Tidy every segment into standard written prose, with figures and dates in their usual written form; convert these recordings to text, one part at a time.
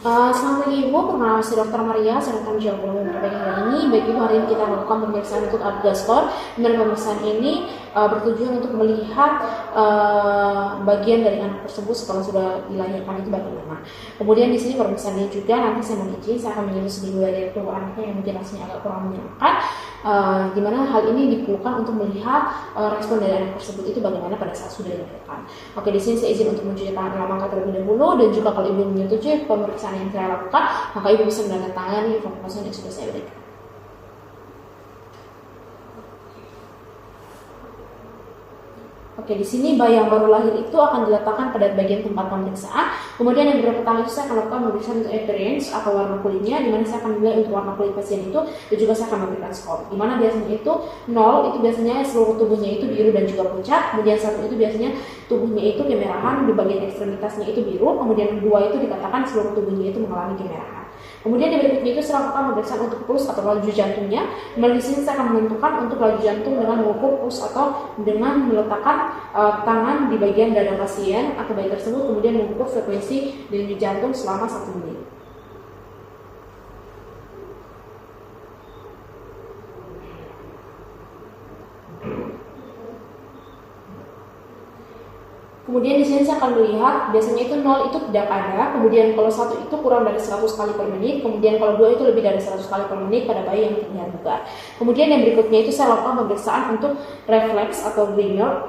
Selamat pagi Ibu, perkenalkan saya Dr. Maria, saya akan menjawab pada pagi hari ini. Baik Ibu, hari ini kita melakukan pemeriksaan untuk Abgas Score. Dimana pemeriksaan ini bertujuan untuk melihat bagian dari anak tersebut setelah sudah dilahirkan itu bagaimana. Kemudian di sini pemeriksaan ini juga nanti saya mohon izin, saya akan menjelaskan dulu dari tubuh anaknya yang mungkin rasanya agak kurang menyenangkan. Di mana hal ini diperlukan untuk melihat respon dari anak tersebut itu bagaimana pada saat sudah dilahirkan. Oke, di sini saya izin untuk mencuci tangan dalam angka terlebih dahulu, dan juga kalau Ibu menyetujui pemeriksaan yang saya lakukan, maka Ibu bisa menandatangani informasi yang sudah saya berikan. Oke, di sini bayi yang baru lahir itu akan diletakkan pada bagian tempat pemeriksaan. Kemudian yang pertama itu saya akan lakukan pemeriksaan untuk appearance atau warna kulitnya, di mana saya akan menilai untuk warna kulit pasien itu, dan juga saya akan memberikan skor. Di mana biasanya itu 0 itu biasanya seluruh tubuhnya itu biru dan juga pucat. Kemudian 1 itu biasanya tubuhnya itu kemerahan, di bagian ekstremitasnya itu biru. Kemudian 2 itu dikatakan seluruh tubuhnya itu mengalami kemerahan. Kemudian yang berikutnya itu saya lakukan pemeriksaan untuk puls atau laju jantungnya. Di sini saya akan menentukan untuk laju jantung dengan mengukur puls atau dengan meletakkan tangan di bagian dada pasien atau bayi tersebut, kemudian mengukur frekuensi denyut jantung selama 1 menit. Kemudian di sini saya akan melihat biasanya itu 0 itu tidak ada, kemudian kalau 1 itu kurang dari 100 kali per menit, kemudian kalau 2 itu lebih dari 100 kali per menit pada bayi yang terlihat bugar. Kemudian yang berikutnya itu saya lakukan pemeriksaan untuk refleks atau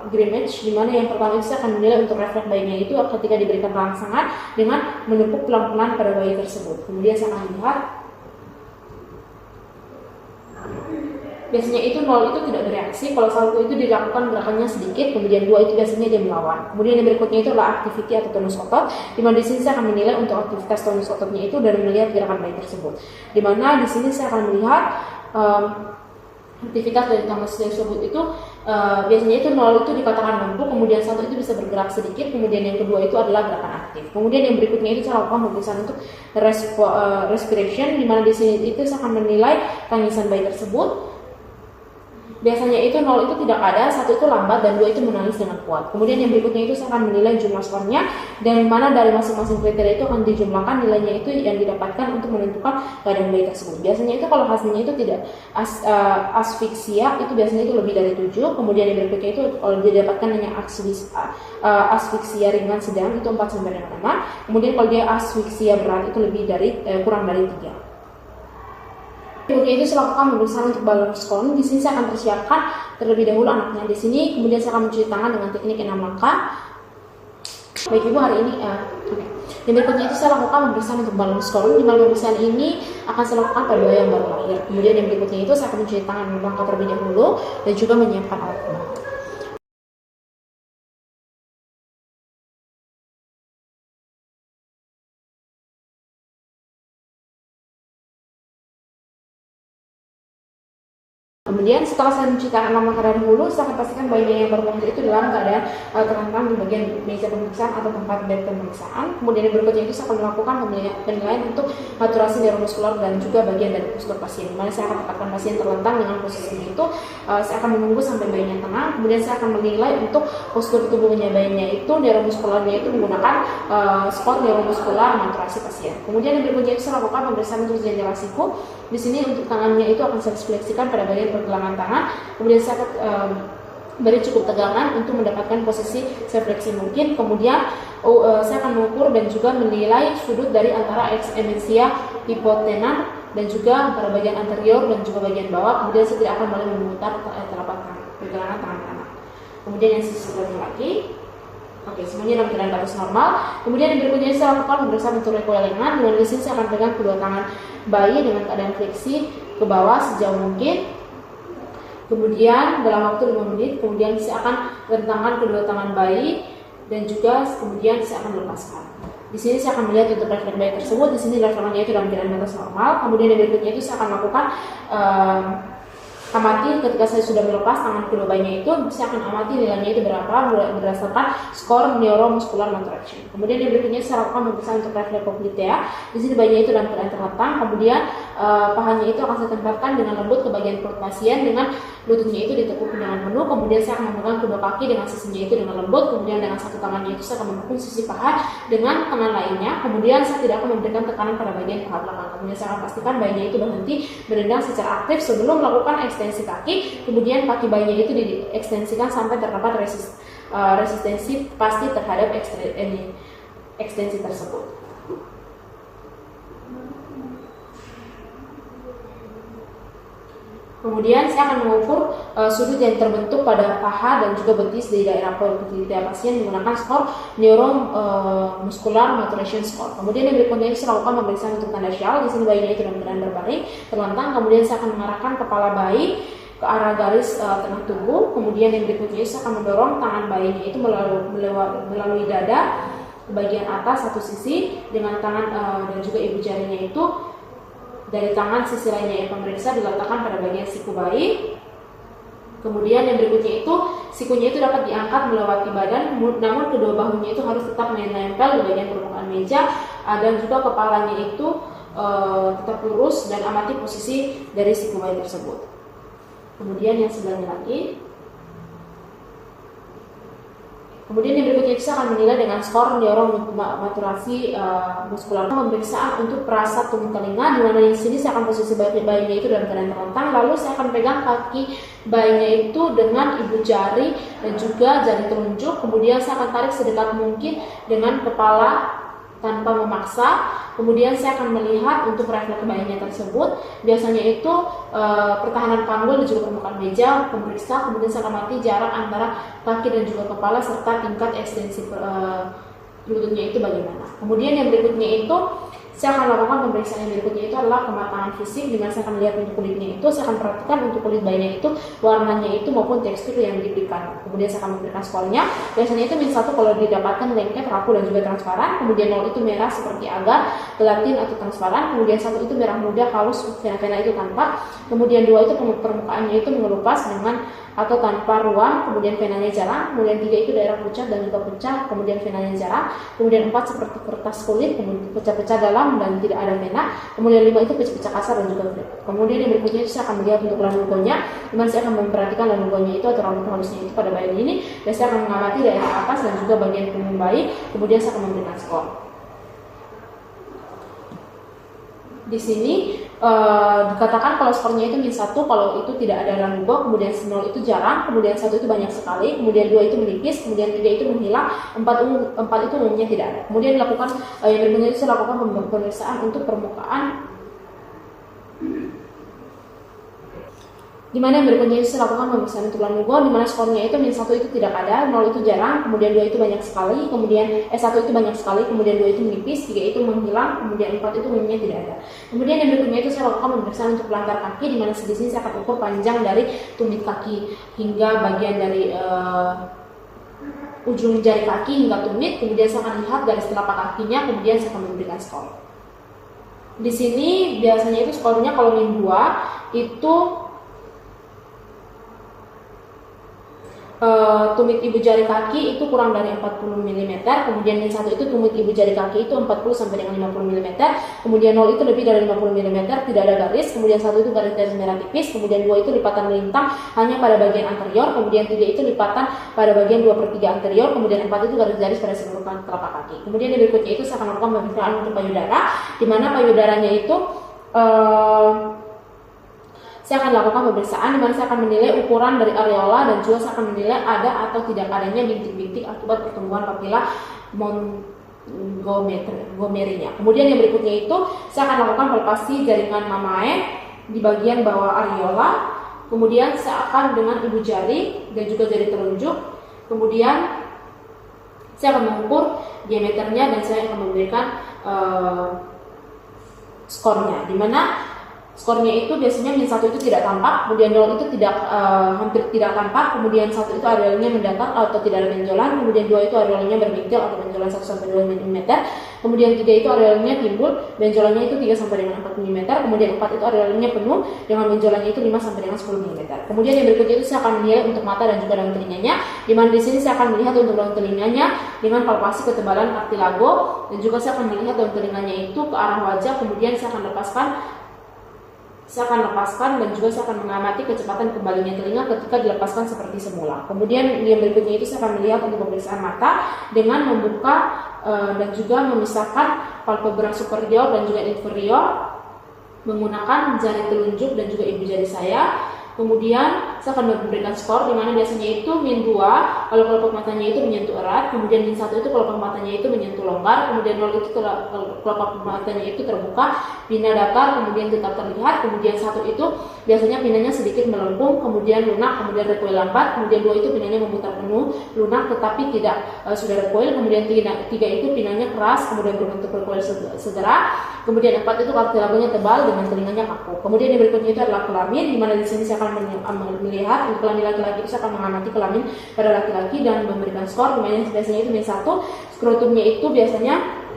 Grimmage, di mana yang pertama itu saya akan menilai untuk refleks bayinya itu ketika diberikan rangsangan dengan menepuk pelan-pelan pada bayi tersebut. Kemudian saya akan melihat biasanya itu 0 itu tidak bereaksi, kalau 1 itu dilakukan gerakannya sedikit, kemudian 2 itu biasanya dia melawan. Kemudian yang berikutnya itu adalah activity atau tonus otot, di mana di sini saya akan menilai untuk aktivitas tonus ototnya itu dari melihat gerakan bayi tersebut. Di mana di sini saya akan melihat aktivitas dari tonus tersebut itu biasanya itu 0 itu dikatakan lumpuh, kemudian 1 itu bisa bergerak sedikit, kemudian yang kedua itu adalah gerakan aktif. Kemudian yang berikutnya itu saya lakukan pemeriksaan untuk respiration, di mana di sini itu saya akan menilai tangisan bayi tersebut. Biasanya itu 0 itu tidak ada, 1 itu lambat, dan 2 itu menangis dengan kuat. Kemudian yang berikutnya itu saya akan menilai jumlah skornya, dan mana dari masing-masing kriteria itu akan dijumlahkan nilainya itu yang didapatkan untuk menentukan keadaan bayi tersebut. Biasanya itu kalau hasilnya itu tidak asfiksia, itu biasanya itu lebih dari 7. Kemudian yang berikutnya itu kalau didapatkan hanya asfiksia ringan sedang itu 4-5. Kemudian kalau dia asfiksia berat itu lebih dari kurang dari 3. Berikutnya itu saya lakukan pemeriksaan untuk balance count. Di sini saya akan persiapkan terlebih dahulu anaknya di sini. Kemudian saya akan mencuci tangan dengan teknik 6 langkah. Baik Ibu, hari ini yang berikutnya itu saya lakukan pemeriksaan untuk balance count. Di mana pemeriksaan ini akan saya lakukan pada bayi yang baru lahir. Kemudian yang berikutnya itu saya akan mencuci tangan 6 langkah terlebih dahulu dan juga menyiapkan alat pembalut. Kemudian setelah saya mencuci tangan 6 langkah dahulu, saya akan pastikan bayinya yang baru lahir itu dalam keadaan terlentang di bagian meja pemeriksaan atau tempat bed pemeriksaan. Kemudian yang berikutnya itu saya akan melakukan penilaian untuk saturasi neuromuskular dan juga bagian dari postur pasien. Dimana saya akan tempatkan pasien terlentang dengan posisi itu. Saya akan menunggu sampai bayinya tenang. Kemudian saya akan menilai untuk postur tubuhnya bayinya itu, neuromuskularnya itu menggunakan skor neuromuskular saturasi pasien. Kemudian yang berikutnya itu saya lakukan pemeriksaan untuk jendela siku. Di sini untuk tangannya itu akan saya fleksikan pada bagian pergelangan tangan. Kemudian saya akan beri cukup tegangan untuk mendapatkan posisi sefleksi mungkin. Kemudian saya akan mengukur dan juga menilai sudut dari antara eksemensia hipotenar dan juga pada bagian anterior dan juga bagian bawah. Kemudian saya tidak akan boleh memutar telapak pergelangan tangan kanan. Kemudian yang sisi sebelumnya lagi. Oke, semuanya dalam keadaan batas normal. Kemudian yang berikutnya saya lakukan pemeriksaan untuk recoilingan. Dengan di sini saya akan pegang kedua tangan bayi dengan keadaan fleksi ke bawah sejauh mungkin. Kemudian dalam waktu 5 menit, kemudian saya akan rentangkan kedua tangan bayi dan juga kemudian saya akan melepaskan. Di sini saya akan melihat untuk refleks bayi tersebut. Di sini refleksnya itu dalam keadaan batas normal. Kemudian yang berikutnya itu saya akan lakukan amati ketika saya sudah melepas tangan kedua bayinya itu, saya akan amati nilainya itu berapa berdasarkan skor neuromuscular motor action. Kemudian yang berikutnya saya lakukan pemeriksaan untuk refleks cochlea. Di sini bayinya itu dalam keadaan terlentang, kemudian pahanya itu akan saya tempatkan dengan lembut ke bagian perut pasien dengan lututnya itu ditekuk dengan penuh. Kemudian saya akan memegang kedua kaki dengan sisinya itu dengan lembut. Kemudian dengan satu tangannya itu saya akan memukul sisi paha dengan tangan lainnya. Kemudian saya tidak akan memberikan tekanan pada bagian paha belakang. Kemudian saya akan pastikan bayinya itu berhenti berendang secara aktif sebelum melakukan ekstensi kaki. Kemudian kaki bayinya itu diekstensikan sampai terdapat resistensi pasti terhadap ekstensi tersebut. Kemudian saya akan mengukur sudut yang terbentuk pada paha dan juga betis di daerah perut pasien menggunakan skor neuromuscular maturation score. Kemudian yang berikutnya saya lakukan pemeriksaan untuk tanda Shell. Di sini bayinya itu dalam keadaan berbaring, terlentang. Kemudian saya akan mengarahkan kepala bayi ke arah garis tengah tubuh. Kemudian yang berikutnya saya akan mendorong tangan bayinya itu melalui dada ke bagian atas satu sisi dengan tangan dan juga ibu jarinya itu dari tangan sisi lainnya yang pemeriksa diletakkan pada bagian siku bayi. Kemudian yang berikutnya itu sikunya itu dapat diangkat melewati badan, namun kedua bahunya itu harus tetap menempel di bagian permukaan meja dan juga kepalanya itu tetap lurus dan amati posisi dari siku bayi tersebut. Kemudian yang sebelahnya lagi. Kemudian yang berikutnya saya akan menilai dengan skor neuromaturasi muskular. Pemeriksaan untuk perasa tumit telinga, di mana di sini saya akan posisi bayinya itu dalam keadaan terlentang. Lalu saya akan pegang kaki bayinya itu dengan ibu jari dan juga jari telunjuk. Kemudian saya akan tarik sedekat mungkin dengan kepala tanpa memaksa. Kemudian saya akan melihat untuk refleks bayinya tersebut. Biasanya itu pertahanan panggul dan juga permukaan meja pemeriksa. Kemudian saya akan amati jarak antara kaki dan juga kepala serta tingkat ekstensi lututnya itu bagaimana. Kemudian yang berikutnya itu saya akan lakukan pemeriksaan yang berikutnya itu adalah kematangan fisik, dengan saya akan melihat untuk kulitnya itu. Saya akan perhatikan untuk kulit bayinya itu warnanya itu maupun tekstur yang diberikan. Kemudian saya akan memberikan skornya. Biasanya itu -1 kalau didapatkan lengket, rapuh dan juga transparan. Kemudian 0 itu merah seperti agar, gelatin atau transparan. Kemudian 1 itu merah muda, halus, vena-vena itu tampak. Kemudian 2 itu permukaannya itu mengelupas dengan atau tanpa ruam, kemudian venanya jarang. Kemudian 3 itu daerah pucat dan juga pecah, kemudian venanya jarang. Kemudian 4 seperti kertas kulit, kemudian pecah-pecah dalam dan tidak ada vena. Kemudian 5 itu pecah-pecah kasar dan juga flat. Kemudian yang berikutnya itu saya akan melihat untuk lanugonya, dimana saya akan memperhatikan lanugonya itu atau rambut halusnya itu pada bayi ini, dan saya akan mengamati daerah atas dan juga bagian punggung bayi. Kemudian saya akan memberikan skor. Di sini dikatakan kalau skornya itu -1 kalau itu tidak ada lanugo, kemudian 0 itu jarang, kemudian 1 itu banyak sekali, kemudian 2 itu menipis, kemudian 3 itu menghilang, 4 itu umumnya tidak ada. Kemudian dilakukan yang berikutnya itu saya lakukan pemeriksaan untuk permukaan, di mana yang berikutnya itu saya lakukan pemeriksaan untuk lanugo, di mana skornya itu -1 itu tidak ada, 0 itu jarang, kemudian 2 itu banyak sekali, kemudian 1 itu banyak sekali, kemudian 2 itu menipis, 3 itu menghilang, kemudian 4 itu umumnya tidak ada. Kemudian yang berikutnya itu saya lakukan pemeriksaan untuk pelanggar kaki, di mana di sini saya akan ukur panjang dari tumit kaki hingga bagian dari ujung jari kaki hingga tumit. Kemudian saya akan lihat garis telapak kakinya, kemudian saya akan memberikan skor. Di sini biasanya itu skornya kalau -2 itu tumit ibu jari kaki itu kurang dari 40 mm, kemudian yang 1 itu tumit ibu jari kaki itu 40 sampai dengan 50 mm, kemudian 0 itu lebih dari 50 mm, tidak ada garis, kemudian 1 itu garis merah tipis, kemudian 2 itu lipatan melintang hanya pada bagian anterior, kemudian 3 itu lipatan pada bagian 2/3 anterior, kemudian 4 itu garis-garis pada seluruh telapak kaki. Kemudian yang berikutnya itu saya akan melakukan pemeriksaan untuk payudara, di mana payudaranya itu saya akan lakukan pemeriksaan, di mana saya akan menilai ukuran dari areola dan juga saya akan menilai ada atau tidak adanya bintik-bintik akibat pertumbuhan papila Montgomery-nya. Kemudian yang berikutnya itu saya akan lakukan palpasi jaringan mamae di bagian bawah areola. Kemudian saya akan dengan ibu jari dan juga jari telunjuk. Kemudian saya akan mengukur diameternya dan saya akan memberikan skornya, di mana skornya itu biasanya -1 itu tidak tampak, kemudian 0 itu hampir tidak tampak, kemudian 1 itu areolanya mendatar atau tidak ada benjolan, kemudian 2 itu areolanya berbintil atau benjolan 1-2 mm, kemudian 3 itu arealnya timbul, benjolannya itu 3 sampai dengan 4 mm, kemudian 4 itu arealnya penuh dengan benjolannya itu 5 sampai dengan 10 mm. Kemudian yang berikutnya itu saya akan melihat untuk mata dan juga daun telinganya, di mana di sini saya akan melihat untuk daun telinganya dengan palpasi ketebalan kartilago, dan juga saya akan melihat daun telinganya itu ke arah wajah, kemudian saya akan lepaskan dan juga saya akan mengamati kecepatan kembalinya telinga ketika dilepaskan seperti semula. Kemudian yang berikutnya itu saya akan melihat untuk pemeriksaan mata dengan membuka dan juga memisahkan palpebra superior dan juga inferior menggunakan jari telunjuk dan juga ibu jari saya. Kemudian saya akan memberikan skor, di mana biasanya itu -2 kalau kelopak matanya itu menyentuh erat, kemudian -1 itu kelopak matanya itu menyentuh longgar, kemudian 0 itu kelopak matanya itu terbuka, pina datar, kemudian tetap terlihat, kemudian 1 itu biasanya pinanya sedikit melengkung, kemudian lunak, kemudian recoil lambat, kemudian 2 itu pinanya memutar penuh, lunak tetapi tidak sudah recoil, kemudian 3 itu pinanya keras, kemudian berbentuk recoil segera, kemudian 4 itu kartilagonya tebal dengan telinganya kaku. Kemudian yang berikutnya itu adalah kelamin, di mana di sini saya akan melihat untuk kelamin laki-laki itu saya akan mengamati kelamin pada laki-laki dan memberikan skor, di mana biasanya itu -1, skrotumnya itu biasanya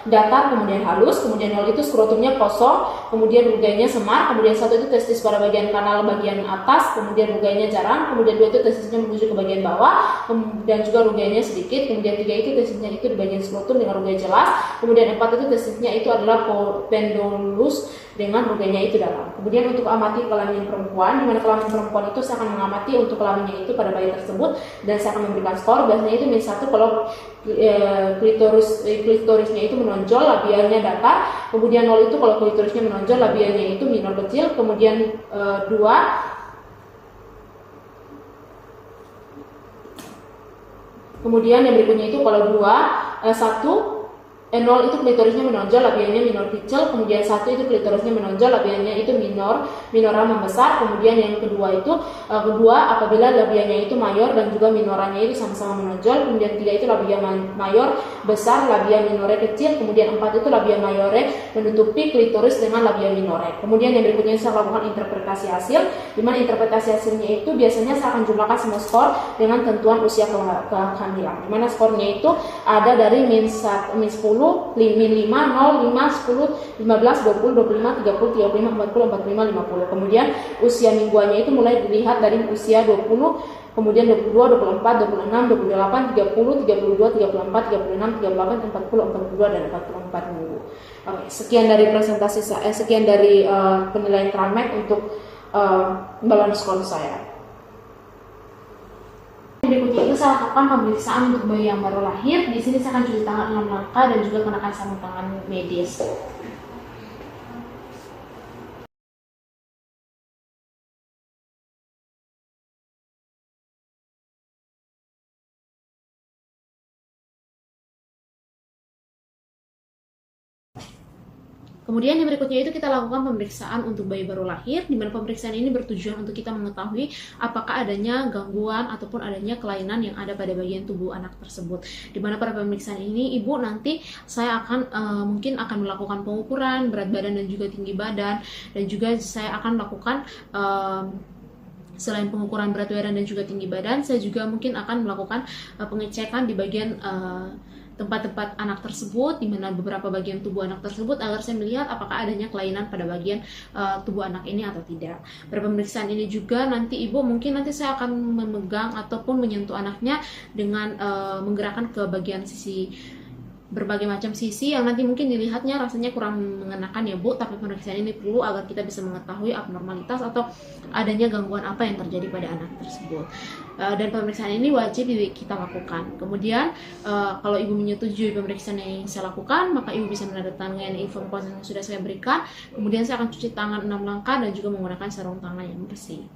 datar kemudian halus, kemudian 0 itu skrotumnya kosong, kemudian rugainya semar, kemudian 1 itu testis pada bagian kanal bagian atas, kemudian rugainya jarang, kemudian 2 itu testisnya menuju ke bagian bawah dan juga rugainya sedikit, kemudian 3 itu testisnya itu di bagian skrotum dengan rugai jelas, kemudian 4 itu testisnya itu adalah pendulus dengan rugainya itu dalam. Kemudian untuk amati kelamin perempuan, di mana kelamin perempuan itu saya akan mengamati untuk kelaminnya itu pada bayi tersebut dan saya akan memberikan skor, biasanya itu -1 kalau klitorisnya itu menonjol, labianya datar, kemudian 0 itu kalau klitorisnya menonjol, labianya itu minor kecil, kemudian 2 kemudian yang berikutnya itu kalau 0 itu klitorisnya menonjol, labianya minor kecil, kemudian 1 itu klitorisnya menonjol, labianya itu minora membesar, kemudian yang kedua apabila labianya itu mayor dan juga minoranya itu sama-sama menonjol, kemudian 3 itu labia mayor besar, labia minore kecil, kemudian 4 itu labia mayore menutupi klitoris dengan labia minore. Kemudian yang berikutnya saya lakukan interpretasi hasil, di mana interpretasi hasilnya itu biasanya saya akan jumlahkan semua skor dengan tentuan usia kehamilan, di mana skornya itu ada dari -10, -5, 0, 5, 10, 15, 20, 25, 30, 35, 40, 45, 50. Kemudian usia mingguannya itu mulai dilihat dari usia 20, kemudian 22, 24, 26, 28, 30, 32, 34, 36, 38, 40, 42, dan 44 minggu. Oke, sekian dari presentasi saya, sekian dari penilaian Tramek untuk balance skor saya. Berikutnya itu saya lakukan pemeriksaan untuk bayi yang baru lahir. Di sini saya akan cuci tangan 6 langkah dan juga kenakan sarung tangan medis. Kemudian yang berikutnya itu kita lakukan pemeriksaan untuk bayi baru lahir, di mana pemeriksaan ini bertujuan untuk kita mengetahui apakah adanya gangguan ataupun adanya kelainan yang ada pada bagian tubuh anak tersebut. Di mana pada pemeriksaan ini ibu nanti saya akan mungkin akan melakukan pengukuran berat badan dan juga tinggi badan, dan juga saya akan melakukan selain pengukuran berat badan dan juga tinggi badan, saya juga mungkin akan melakukan pengecekan di bagian tempat-tempat anak tersebut, di mana beberapa bagian tubuh anak tersebut, agar saya melihat apakah adanya kelainan pada bagian tubuh anak ini atau tidak. Pada pemeriksaan ini juga nanti ibu mungkin nanti saya akan memegang ataupun menyentuh anaknya dengan menggerakkan ke bagian sisi, berbagai macam sisi yang nanti mungkin dilihatnya rasanya kurang mengenakan ya Bu, tapi pemeriksaan ini perlu agar kita bisa mengetahui abnormalitas atau adanya gangguan apa yang terjadi pada anak tersebut. Dan pemeriksaan ini wajib kita lakukan. Kemudian kalau ibu menyetujui pemeriksaan yang saya lakukan, maka ibu bisa menandatangani informasi yang sudah saya berikan. Kemudian saya akan cuci tangan 6 langkah dan juga menggunakan sarung tangan yang bersih.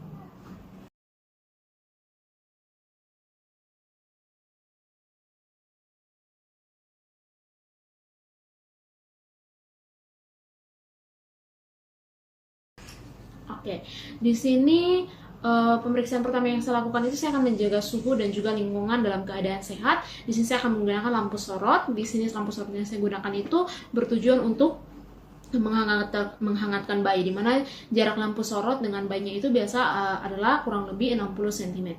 Oke, di sini pemeriksaan pertama yang saya lakukan itu saya akan menjaga suhu dan juga lingkungan dalam keadaan sehat. Di sini saya akan menggunakan lampu sorot. Di sini lampu sorot yang saya gunakan itu bertujuan untuk menghangatkan bayi, di mana jarak lampu sorot dengan bayinya itu biasa adalah kurang lebih 60 cm.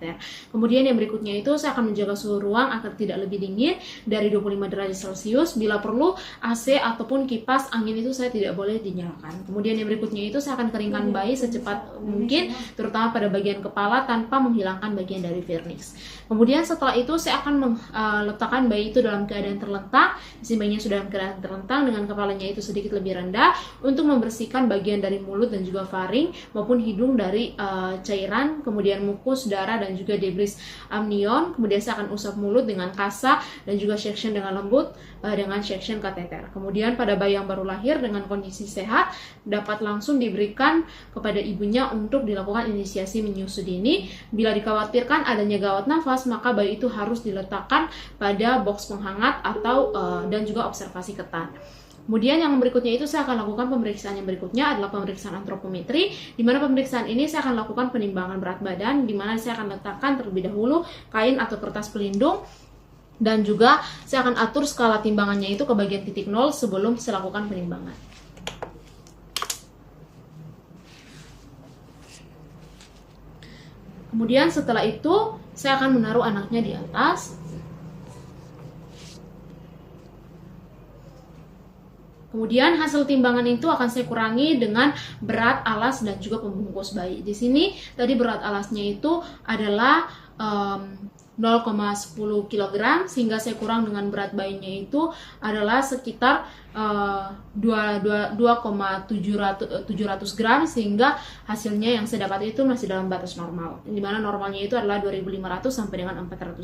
Kemudian yang berikutnya itu saya akan menjaga suhu ruang agar tidak lebih dingin dari 25 derajat Celcius. Bila perlu AC ataupun kipas angin itu saya tidak boleh dinyalakan. Kemudian yang berikutnya itu saya akan keringkan bayi secepat mungkin, terutama pada bagian kepala tanpa menghilangkan bagian dari vernix. Kemudian setelah itu saya akan meletakkan bayi itu dalam keadaan terlentang. Di sini bayinya sudah dalam keadaan terlentang dengan kepalanya itu sedikit lebih rendah, untuk membersihkan bagian dari mulut dan juga faring maupun hidung dari cairan, kemudian mukus, darah, dan juga debris amnion. Kemudian saya akan usap mulut dengan kasa dan juga section dengan lembut dengan section kateter. Kemudian pada bayi yang baru lahir dengan kondisi sehat dapat langsung diberikan kepada ibunya untuk dilakukan inisiasi menyusu dini. Bila dikhawatirkan adanya gawat nafas, maka bayi itu harus diletakkan pada box penghangat atau dan juga observasi ketat. Kemudian yang berikutnya itu saya akan lakukan pemeriksaan yang berikutnya adalah pemeriksaan antropometri, di mana pemeriksaan ini saya akan lakukan penimbangan berat badan, di mana saya akan letakkan terlebih dahulu kain atau kertas pelindung, dan juga saya akan atur skala timbangannya itu ke bagian titik 0 sebelum saya lakukan penimbangan. Kemudian setelah itu saya akan menaruh anaknya di atas. Kemudian hasil timbangan itu akan saya kurangi dengan berat alas dan juga pembungkus bayi. Di sini tadi berat alasnya itu adalah 0,10 kg, sehingga saya kurang dengan berat bayinya itu adalah sekitar 2,700 gram, sehingga hasilnya yang saya dapat itu masih dalam batas normal, di mana normalnya itu adalah 2.500 sampai dengan 4.000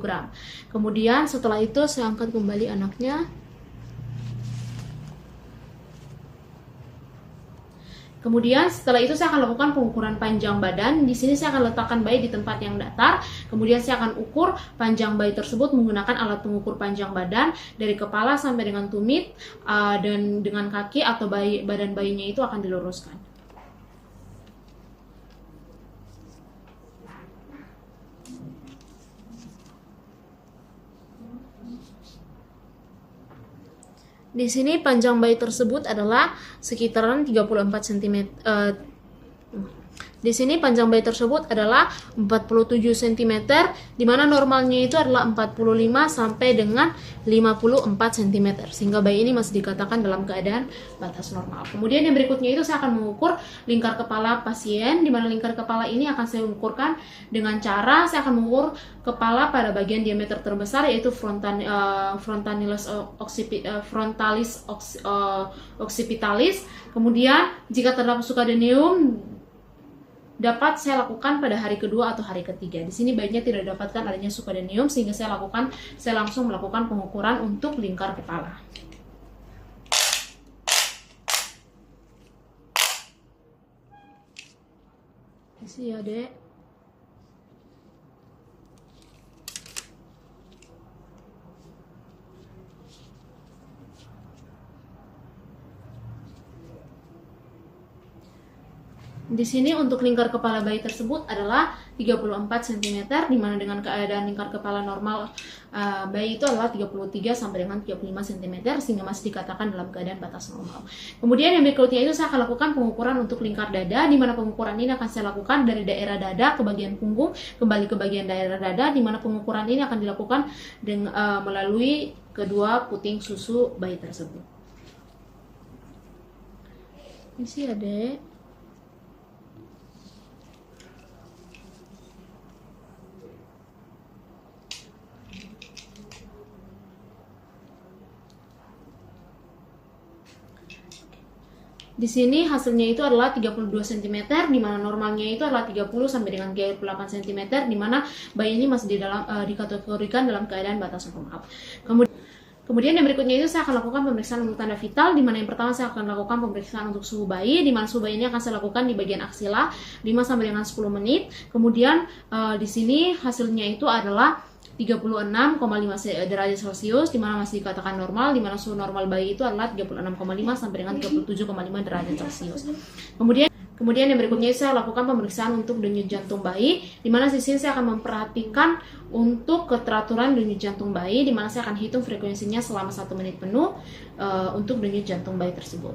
gram. Kemudian setelah itu saya angkat kembali anaknya. Kemudian setelah itu saya akan lakukan pengukuran panjang badan. Di sini saya akan letakkan bayi di tempat yang datar. Kemudian saya akan ukur panjang bayi tersebut menggunakan alat pengukur panjang badan dari kepala sampai dengan tumit, dan dengan kaki atau badan bayinya itu akan diluruskan. Di sini panjang bayi tersebut adalah sekitaran 34 cm. Di sini panjang bayi tersebut adalah 47 cm, di mana normalnya itu adalah 45 sampai dengan 54 cm, sehingga bayi ini masih dikatakan dalam keadaan batas normal. Kemudian yang berikutnya itu saya akan mengukur lingkar kepala pasien, di mana lingkar kepala ini akan saya ukurkan dengan cara saya akan mengukur kepala pada bagian diameter terbesar, yaitu frontalis occipitalis. Kemudian jika terdapat succedaneum dapat saya lakukan pada hari kedua atau hari ketiga. Di sini bayinya tidak dapatkan adanya succedaneum, sehingga saya langsung melakukan pengukuran untuk lingkar kepala. Isi ya, Dek. Di sini untuk lingkar kepala bayi tersebut adalah 34 cm, di mana dengan keadaan lingkar kepala normal bayi itu adalah 33 sampai dengan 35 cm, sehingga masih dikatakan dalam keadaan batas normal. Kemudian yang berikutnya itu saya akan lakukan pengukuran untuk lingkar dada, di mana pengukuran ini akan saya lakukan dari daerah dada ke bagian punggung, kembali ke bagian daerah dada, di mana pengukuran ini akan dilakukan melalui kedua puting susu bayi tersebut. Isi ya, Dek. Di sini hasilnya itu adalah 32 cm, di mana normalnya itu adalah 30 sampai dengan 38 cm, di mana bayi ini masih dikategorikan dalam keadaan batas normal. Kemudian yang berikutnya itu saya akan lakukan pemeriksaan untuk tanda vital, di mana yang pertama saya akan lakukan pemeriksaan untuk suhu bayi, di mana suhu bayi ini akan saya lakukan di bagian aksila 5 sampai dengan 10 menit. Kemudian di sini hasilnya itu adalah 36,5 derajat Celcius, di mana masih dikatakan normal, di mana suhu normal bayi itu adalah 36,5 sampai dengan 37,5 derajat Celcius. Kemudian yang berikutnya saya lakukan pemeriksaan untuk denyut jantung bayi, di mana di sini saya akan memperhatikan untuk keteraturan denyut jantung bayi, di mana saya akan hitung frekuensinya selama 1 menit penuh untuk denyut jantung bayi tersebut.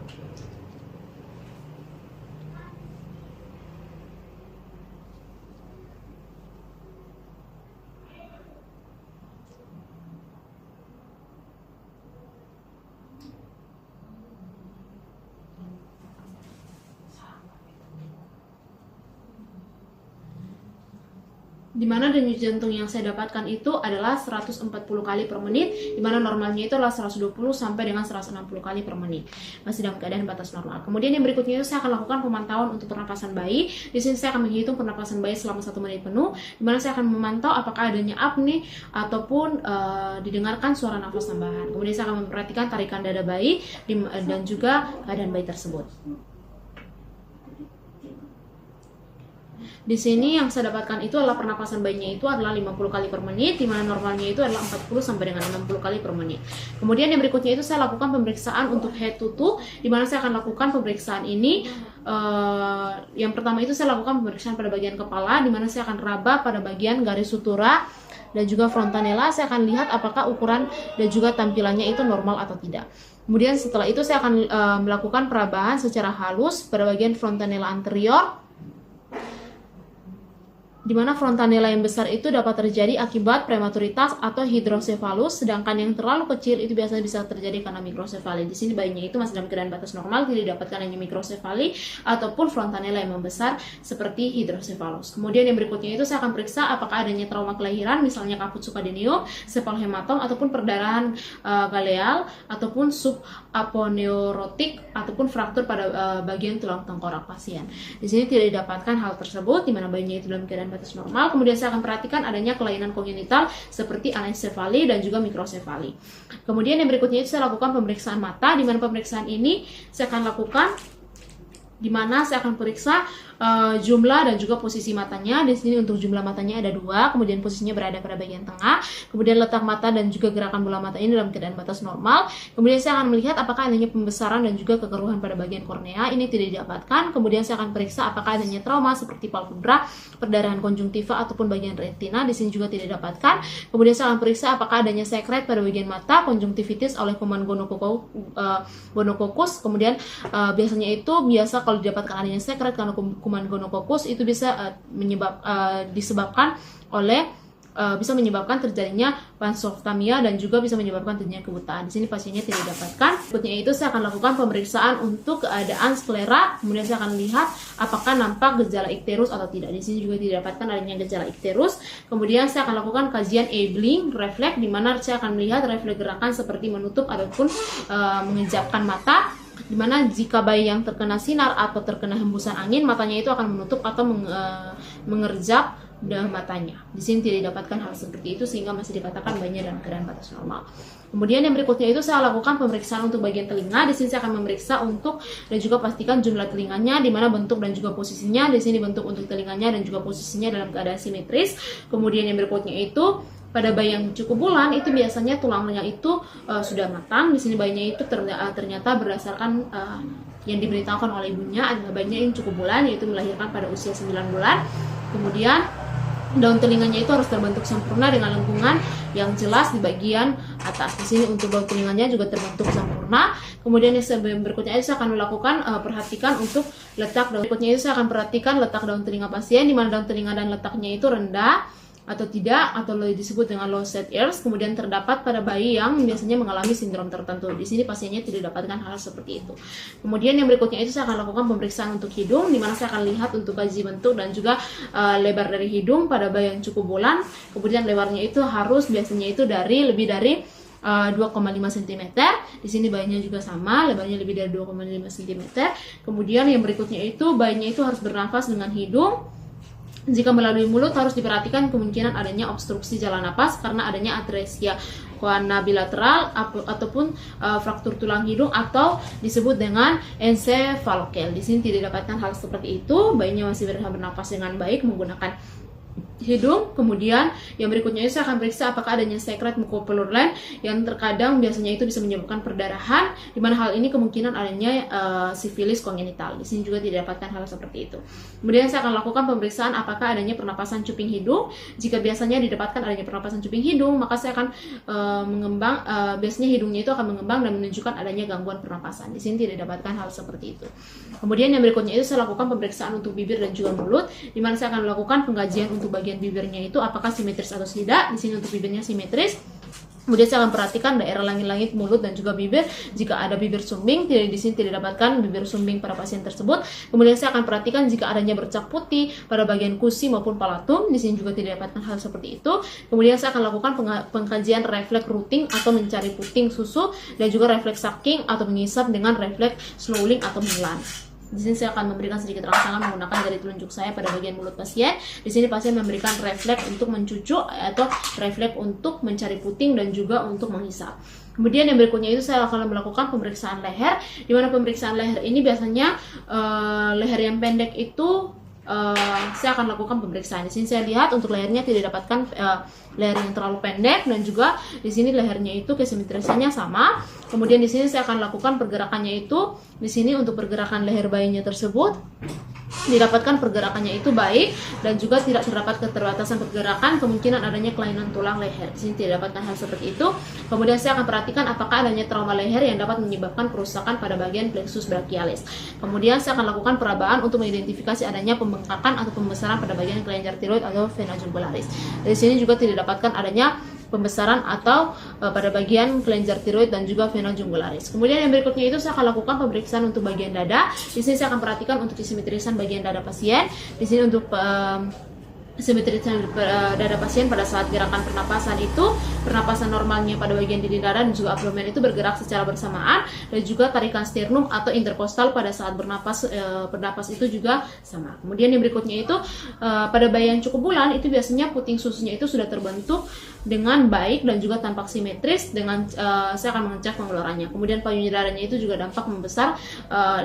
Di mana denyut jantung yang saya dapatkan itu adalah 140 kali per menit, di mana normalnya itu adalah 120 sampai dengan 160 kali per menit, masih dalam keadaan batas normal. Kemudian yang berikutnya itu saya akan lakukan pemantauan untuk pernapasan bayi. Di sini saya akan menghitung pernapasan bayi selama 1 menit penuh, di mana saya akan memantau apakah adanya apni ataupun didengarkan suara nafas tambahan. Kemudian saya akan memperhatikan tarikan dada bayi dan juga keadaan bayi tersebut. Di sini yang saya dapatkan itu adalah pernapasan bayinya itu adalah 50 kali per menit, di mana normalnya itu adalah 40 sampai dengan 60 kali per menit. Kemudian yang berikutnya itu saya lakukan pemeriksaan untuk head to toe, di mana saya akan lakukan pemeriksaan ini. Yang pertama itu saya lakukan pemeriksaan pada bagian kepala, di mana saya akan raba pada bagian garis sutura dan juga frontanella. Saya akan lihat apakah ukuran dan juga tampilannya itu normal atau tidak. Kemudian setelah itu saya akan melakukan perabahan secara halus pada bagian frontanella anterior, di mana frontanella yang besar itu dapat terjadi akibat prematuritas atau hidrosefalus, sedangkan yang terlalu kecil itu biasanya bisa terjadi karena mikrosefali. Di sini bayinya itu masih dalam keadaan batas normal, tidak didapatkan hanya mikrosefali ataupun frontanella yang membesar seperti hidrosefalus. Kemudian yang berikutnya itu saya akan periksa apakah adanya trauma kelahiran, misalnya kaput supradenio, sepal hematom, ataupun perdarahan galeal, ataupun subaponeurotik, ataupun fraktur pada bagian tulang tengkorak pasien. Di sini tidak didapatkan hal tersebut, di mana bayinya itu dalam keadaan batas normal. Kemudian saya akan perhatikan adanya kelainan kongenital seperti anencefali dan juga mikrosefali. Kemudian yang berikutnya itu saya lakukan pemeriksaan mata, di mana pemeriksaan ini saya akan lakukan di mana saya akan periksa jumlah dan juga posisi matanya. Di sini untuk jumlah matanya ada 2, kemudian posisinya berada pada bagian tengah, kemudian letak mata dan juga gerakan bola mata ini dalam keadaan batas normal. Kemudian saya akan melihat apakah adanya pembesaran dan juga kekeruhan pada bagian kornea, ini tidak didapatkan. Kemudian saya akan periksa apakah adanya trauma seperti palpebra, perdarahan konjungtiva ataupun bagian retina, di sini juga tidak didapatkan. Kemudian saya akan periksa apakah adanya sekret pada bagian mata, konjungtivitis oleh kuman gonococcus. Kemudian biasanya itu kalau didapatkan adanya sekret karena kuman gonococcus itu bisa disebabkan oleh bisa menyebabkan terjadinya pansoftamia dan juga bisa menyebabkan terjadinya kebutaan. Di sini pasiennya tidak didapatkan. Berikutnya itu saya akan lakukan pemeriksaan untuk keadaan sklera. Kemudian saya akan lihat apakah nampak gejala ikterus atau tidak. Di sini juga tidak didapatkan adanya gejala ikterus. Kemudian saya akan lakukan kajian Aibling refleks, di mana saya akan melihat refleks gerakan seperti menutup ataupun mengejapkan mata. Dimana jika bayi yang terkena sinar atau terkena hembusan angin, matanya itu akan menutup atau mengerjap matanya. Di sini tidak didapatkan hal seperti itu, sehingga masih dikatakan bayinya dalam keadaan batas normal. Kemudian yang berikutnya itu saya lakukan pemeriksaan untuk bagian telinga. Di sini saya akan memeriksa untuk dan juga pastikan jumlah telinganya, di mana bentuk dan juga posisinya. Di sini bentuk untuk telinganya dan juga posisinya dalam keadaan simetris. Kemudian yang berikutnya itu pada bayi yang cukup bulan itu biasanya tulangnya itu sudah matang. Di sini bayinya itu ternyata berdasarkan yang diberitahukan oleh ibunya adalah bayinya yang cukup bulan, yaitu melahirkan pada usia 9 bulan. Kemudian daun telinganya itu harus terbentuk sempurna dengan lengkungan yang jelas di bagian atas. Di sini untuk daun telinganya juga terbentuk sempurna. Kemudian yang berikutnya saya akan melakukan perhatikan untuk letak daun. Berikutnya saya akan perhatikan letak daun telinga pasien, di mana daun telinga dan letaknya itu rendah atau tidak, atau disebut dengan low set ears. Kemudian terdapat pada bayi yang biasanya mengalami sindrom tertentu. Di sini pasiennya tidak dapatkan hal seperti itu. Kemudian yang berikutnya itu saya akan lakukan pemeriksaan untuk hidung, di mana saya akan lihat untuk kaji bentuk dan juga lebar dari hidung pada bayi yang cukup bulan. Kemudian lebarnya itu harus biasanya itu lebih dari 2,5 cm. Di sini bayinya juga sama, lebarnya lebih dari 2,5 cm. Kemudian yang berikutnya itu bayinya itu harus bernafas dengan hidung. Jika melalui mulut harus diperhatikan kemungkinan adanya obstruksi jalan napas karena adanya atresia coana bilateral ataupun fraktur tulang hidung atau disebut dengan encephalokel. Di sini tidak didapatkan hal seperti itu. Bayinya masih bernapas dengan baik menggunakan hidung. Kemudian yang berikutnya itu saya akan periksa apakah adanya secret mucopurulent yang terkadang biasanya itu bisa menyebabkan perdarahan, di mana hal ini kemungkinan adanya sifilis kongenital. Di sini juga tidak dapatkan hal seperti itu. Kemudian saya akan lakukan pemeriksaan apakah adanya pernapasan cuping hidung. Jika biasanya didapatkan adanya pernapasan cuping hidung, maka saya akan biasanya hidungnya itu akan mengembang dan menunjukkan adanya gangguan pernapasan. Di sini tidak dapatkan hal seperti itu. Kemudian yang berikutnya itu saya lakukan pemeriksaan untuk bibir dan juga mulut, di mana saya akan melakukan pengkajian untuk bagian bibirnya itu apakah simetris atau tidak. Di sini untuk bibirnya simetris. Kemudian saya akan perhatikan daerah langit-langit mulut dan juga bibir. Jika ada bibir sumbing, di sini tidak dapatkan bibir sumbing pada pasien tersebut. Kemudian saya akan perhatikan jika adanya bercak putih pada bagian gusi maupun palatum. Di sini juga tidak dapatkan hal seperti itu. Kemudian saya akan lakukan pengkajian refleks routing atau mencari puting susu, dan juga refleks sucking atau mengisap dengan refleks swallowing atau menelan. Di sini saya akan memberikan sedikit rangsangan menggunakan jari telunjuk saya pada bagian mulut pasien. Di sini pasien memberikan refleks untuk mencucuk atau refleks untuk mencari puting dan juga untuk menghisap. Kemudian yang berikutnya itu saya akan melakukan pemeriksaan leher, di mana pemeriksaan leher ini biasanya leher yang pendek itu saya akan lakukan pemeriksaan. Di sini saya lihat untuk lehernya tidak dapatkan leher yang terlalu pendek, dan juga di sini lehernya itu kesimetrisinya sama. Kemudian di sini saya akan lakukan pergerakannya itu, di sini untuk pergerakan leher bayinya tersebut didapatkan pergerakannya itu baik, dan juga tidak terdapat keterbatasan pergerakan, kemungkinan adanya kelainan tulang leher. Di sini tidak dapatkan hal seperti itu. Kemudian saya akan perhatikan apakah adanya trauma leher yang dapat menyebabkan kerusakan pada bagian plexus brachialis. Kemudian saya akan lakukan perabaan untuk mengidentifikasi adanya pembengkakan atau pembesaran pada bagian kelenjar tiroid atau vena jugularis. Di sini juga tidak dapatkan adanya pembesaran atau pada bagian kelenjar tiroid dan juga vena jugularis. Kemudian yang berikutnya itu saya akan lakukan pemeriksaan untuk bagian dada. Di sini saya akan perhatikan untuk kesimetrisan bagian dada pasien. Di sini untuk simetrisan dada pasien pada saat gerakan pernapasan itu, pernapasan normalnya pada bagian diri dada dan juga abdomen itu bergerak secara bersamaan, dan juga tarikan sternum atau interkostal pada saat bernapas itu juga sama. Kemudian yang berikutnya itu pada bayi yang cukup bulan itu biasanya puting susunya itu sudah terbentuk dengan baik dan juga tampak simetris. Dengan saya akan mengecek pengeluarannya. Kemudian payudara darahnya itu juga dampak membesar,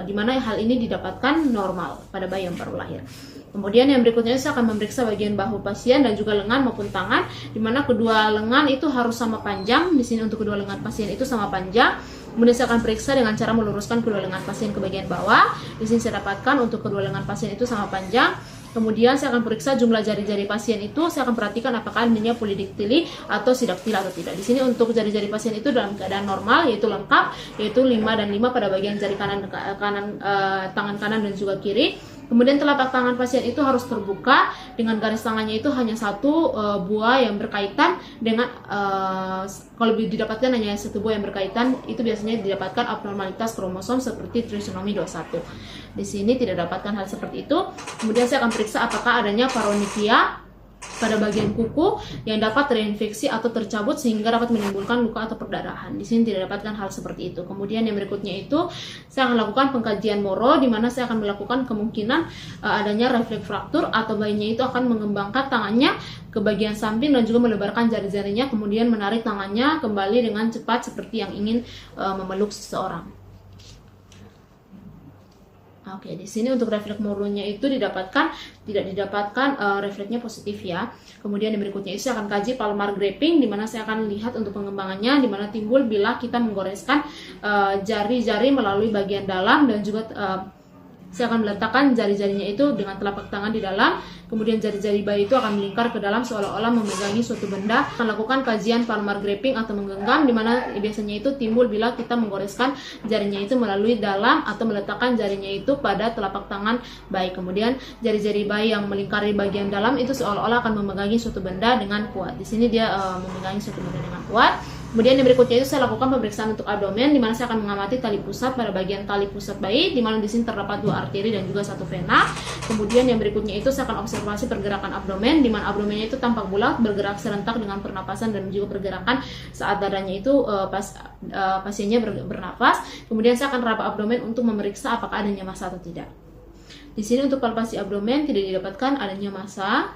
di mana hal ini didapatkan normal pada bayi yang baru lahir. Kemudian yang berikutnya saya akan memeriksa bagian bahu pasien dan juga lengan maupun tangan, di mana kedua lengan itu harus sama panjang. Di sini untuk kedua lengan pasien itu sama panjang. Kemudian saya akan periksa dengan cara meluruskan kedua lengan pasien ke bagian bawah. Di sini saya dapatkan untuk kedua lengan pasien itu sama panjang. Kemudian saya akan periksa jumlah jari-jari pasien itu. Saya akan perhatikan apakah adanya polidiktili atau sidaktila atau tidak. Di sini untuk jari-jari pasien itu dalam keadaan normal, yaitu lengkap, yaitu 5 dan 5 pada bagian jari tangan kanan dan juga kiri. Kemudian telapak tangan pasien itu harus terbuka dengan garis tangannya itu hanya satu buah yang berkaitan dengan kalau didapatkan hanya satu buah yang berkaitan, itu biasanya didapatkan abnormalitas kromosom seperti trisonomi 21. Di sini tidak dapatkan hal seperti itu. Kemudian saya akan periksa apakah adanya paronychia pada bagian kuku yang dapat terinfeksi atau tercabut sehingga dapat menimbulkan luka atau perdarahan. Di sini tidak dapatkan hal seperti itu. Kemudian yang berikutnya itu saya akan lakukan pengkajian moro, di mana saya akan melakukan kemungkinan adanya refleks fraktur atau bayinya itu akan mengembangkan tangannya ke bagian samping dan juga melebarkan jari-jarinya, kemudian menarik tangannya kembali dengan cepat seperti yang ingin memeluk seseorang. Oke, di sini untuk refleks moronya itu tidak didapatkan refleksnya positif ya. Kemudian yang berikutnya itu saya akan kaji palmar grafting, di mana saya akan lihat untuk pengembangannya, di mana timbul bila kita menggoreskan jari-jari melalui bagian dalam, dan juga saya akan meletakkan jari-jarinya itu dengan telapak tangan di dalam. Kemudian jari-jari bayi itu akan melingkar ke dalam seolah-olah memegangi suatu benda. Akan lakukan kajian palmar grafting atau menggenggam, di mana biasanya itu timbul bila kita menggoreskan jarinya itu melalui dalam atau meletakkan jarinya itu pada telapak tangan bayi. Kemudian jari-jari bayi yang melingkari bagian dalam itu seolah-olah akan memegangi suatu benda dengan kuat. Di sini dia memegangi suatu benda dengan kuat. Kemudian yang berikutnya itu saya lakukan pemeriksaan untuk abdomen, di mana saya akan mengamati tali pusat pada bagian tali pusat bayi, di mana di sini terdapat 2 arteri dan juga 1 vena. Kemudian yang berikutnya itu saya akan observasi pergerakan abdomen, di mana abdomennya itu tampak bulat, bergerak serentak dengan pernapasan dan juga pergerakan saat dadanya itu pasiennya bernafas. Kemudian saya akan raba abdomen untuk memeriksa apakah adanya massa atau tidak. Di sini untuk palpasi abdomen tidak didapatkan adanya massa.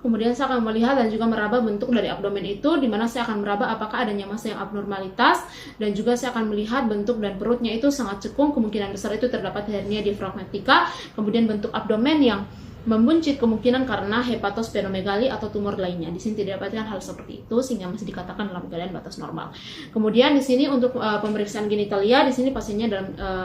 Kemudian saya akan melihat dan juga meraba bentuk dari abdomen itu, di mana saya akan meraba apakah adanya massa yang abnormalitas, dan juga saya akan melihat bentuk dan perutnya itu sangat cekung, kemungkinan besar itu terdapat hernia diafragmatika. Kemudian bentuk abdomen yang membuncit kemungkinan karena hepatosplenomegali atau tumor lainnya. Di sini tidak dapatkan hal seperti itu sehingga masih dikatakan dalam keadaan batas normal. Kemudian di sini untuk pemeriksaan genitalia, di sini pasiennya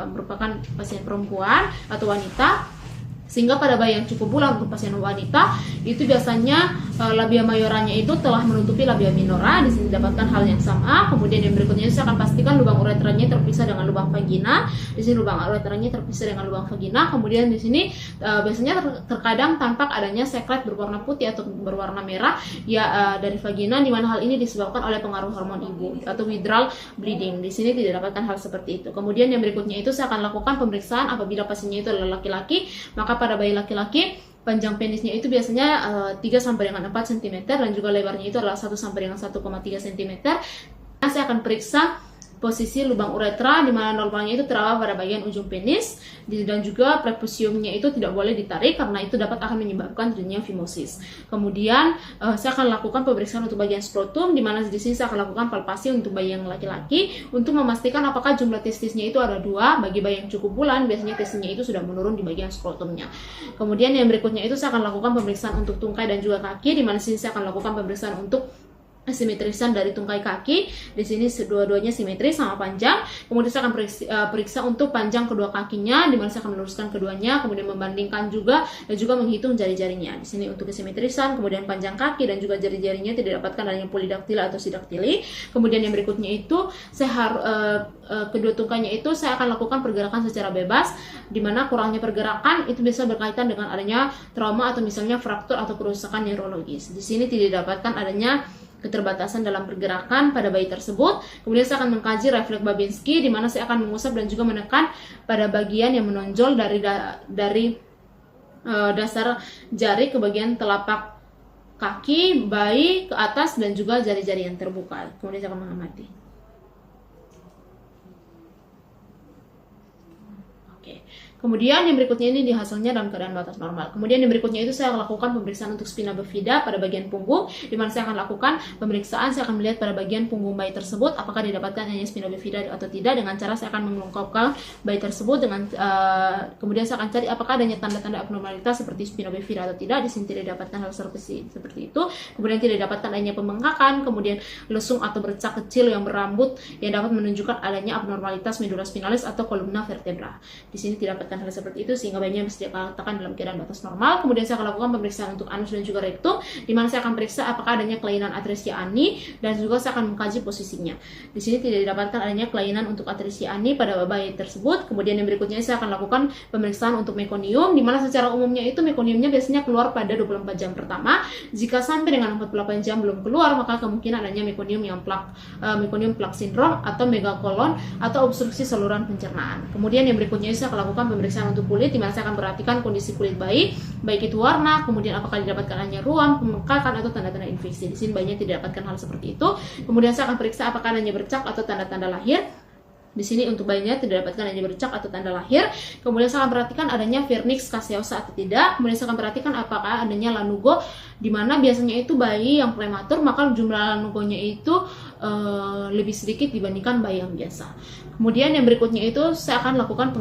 merupakan pasien perempuan atau wanita. Sehingga pada bayi yang cukup bulan untuk pasien wanita itu biasanya labia mayoranya itu telah menutupi labia minora. Di sini dapatkan hal yang sama. Kemudian yang berikutnya saya akan pastikan lubang uretranya terpisah dengan lubang vagina. Di sini lubang uretranya terpisah dengan lubang vagina. Kemudian di sini biasanya terkadang tampak adanya sekret berwarna putih atau berwarna merah ya dari vagina, di mana hal ini disebabkan oleh pengaruh hormon ibu atau withdrawal bleeding. Di sini tidak dapatkan hal seperti itu. Kemudian yang berikutnya itu saya akan lakukan pemeriksaan apabila pasiennya itu adalah laki-laki, maka pada bayi laki-laki panjang penisnya itu biasanya 3 sampai dengan 4 cm dan juga lebarnya itu adalah 1 sampai dengan 1,3 cm. Saya akan periksa posisi lubang uretra di mana normalnya itu terdapat pada bagian ujung penis, dan juga prepusiumnya itu tidak boleh ditarik karena itu dapat akan menyebabkan terjadinya fimosis. Kemudian saya akan lakukan pemeriksaan untuk bagian skrotum, di mana di sini saya akan lakukan palpasi untuk bayi yang laki-laki untuk memastikan apakah jumlah testisnya itu ada 2. Bagi bayi yang cukup bulan biasanya testisnya itu sudah menurun di bagian skrotumnya. Kemudian yang berikutnya itu saya akan lakukan pemeriksaan untuk tungkai dan juga kaki, di mana sini saya akan lakukan pemeriksaan untuk simetrisan dari tungkai kaki. Di sini dua-duanya simetris sama panjang. Kemudian saya akan periksa untuk panjang kedua kakinya, di mana saya akan meluruskan keduanya, kemudian membandingkan juga dan juga menghitung jari-jarinya. Di sini untuk kesimetrisan, kemudian panjang kaki dan juga jari-jarinya tidak dapatkan adanya polidaktili atau sidaktili. Kemudian yang berikutnya itu kedua tungkainya itu saya akan lakukan pergerakan secara bebas, di mana kurangnya pergerakan itu bisa berkaitan dengan adanya trauma atau misalnya fraktur atau kerusakan neurologis. Di sini tidak dapatkan adanya keterbatasan dalam pergerakan pada bayi tersebut. Kemudian saya akan mengkaji refleks Babinski, di mana saya akan mengusap dan juga menekan pada bagian yang menonjol dari dasar jari ke bagian telapak kaki bayi ke atas dan juga jari-jari yang terbuka. Kemudian saya akan mengamati. Kemudian yang berikutnya ini hasilnya dalam keadaan batas normal. Kemudian yang berikutnya itu saya lakukan pemeriksaan untuk spina bifida pada bagian punggung, di mana saya akan lakukan pemeriksaan, saya akan melihat pada bagian punggung bayi tersebut apakah didapatkan hanya spina bifida atau tidak, dengan cara saya akan melengkapkan bayi tersebut dengan kemudian saya akan cari apakah adanya tanda-tanda abnormalitas seperti spina bifida atau tidak. Di sini tidak dapatkan hal seperti itu. Kemudian tidak dapatkan adanya pembengkakan, kemudian lesung atau bercak kecil yang berambut yang dapat menunjukkan adanya abnormalitas medula spinalis atau kolumna vertebra. Di sini tidak dapatkan hal seperti itu sehingga bayinya bisa dikatakan dalam keadaan batas normal. Kemudian saya akan lakukan pemeriksaan untuk anus dan juga rektum, di mana saya akan periksa apakah adanya kelainan atresia ani dan juga saya akan mengkaji posisinya. Di sini tidak didapatkan adanya kelainan untuk atresia ani pada bayi tersebut. Kemudian yang berikutnya saya akan lakukan pemeriksaan untuk mekonium, di mana secara umumnya itu mekoniumnya biasanya keluar pada 24 jam pertama. Jika sampai dengan 48 jam belum keluar, maka kemungkinan adanya mekonium plak sindrom atau megakolon atau obstruksi saluran pencernaan. Kemudian yang berikutnya saya akan lakukan pemeriksaan untuk kulit, di mana saya akan perhatikan kondisi kulit bayi, baik itu warna, kemudian apakah didapatkan adanya ruam, pembengkakan atau tanda-tanda infeksi. Di sini bayinya tidak dapatkan hal seperti itu. Kemudian saya akan periksa apakah adanya bercak atau tanda-tanda lahir. Di sini untuk bayinya tidak dapatkan adanya bercak atau tanda lahir. Kemudian saya akan perhatikan adanya vernix caseosa atau tidak. Kemudian saya akan perhatikan apakah adanya lanugo, di mana biasanya itu bayi yang prematur maka jumlah lanugonya itu lebih sedikit dibandingkan bayi yang biasa. Kemudian yang berikutnya itu saya akan lakukan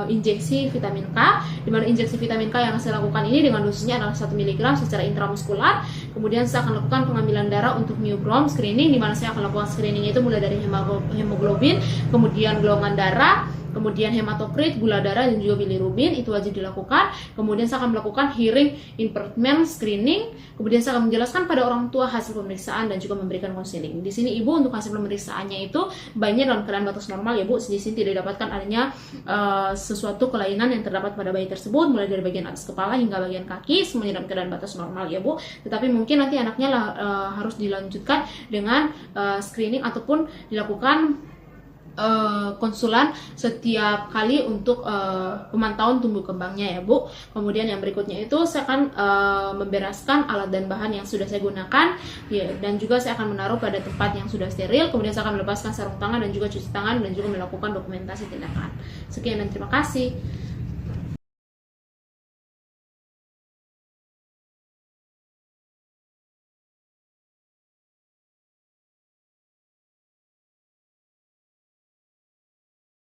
injeksi vitamin K, di mana injeksi vitamin K yang saya lakukan ini dengan dosisnya adalah 1 mg secara intramuskular. Kemudian saya akan lakukan pengambilan darah untuk newborn screening, di mana saya akan lakukan screening itu mulai dari hemoglobin, kemudian golongan darah, kemudian hematokrit, gula darah, dan juga bilirubin, itu wajib dilakukan. Kemudian saya akan melakukan hearing impairment screening. Kemudian saya akan menjelaskan pada orang tua hasil pemeriksaan dan juga memberikan konseling. Di sini ibu untuk hasil pemeriksaannya itu bayinya dalam keadaan batas normal ya bu. Di sini tidak dapatkan adanya sesuatu kelainan yang terdapat pada bayi tersebut, mulai dari bagian atas kepala hingga bagian kaki, semuanya dalam keadaan batas normal ya bu. Tetapi mungkin nanti anaknya harus dilanjutkan dengan screening ataupun dilakukan konsulan setiap kali untuk pemantauan tumbuh kembangnya ya bu. Kemudian yang berikutnya itu saya akan membereskan alat dan bahan yang sudah saya gunakan ya, dan juga saya akan menaruh pada tempat yang sudah steril. Kemudian saya akan melepaskan sarung tangan dan juga cuci tangan dan juga melakukan dokumentasi tindakan. Sekian dan terima kasih.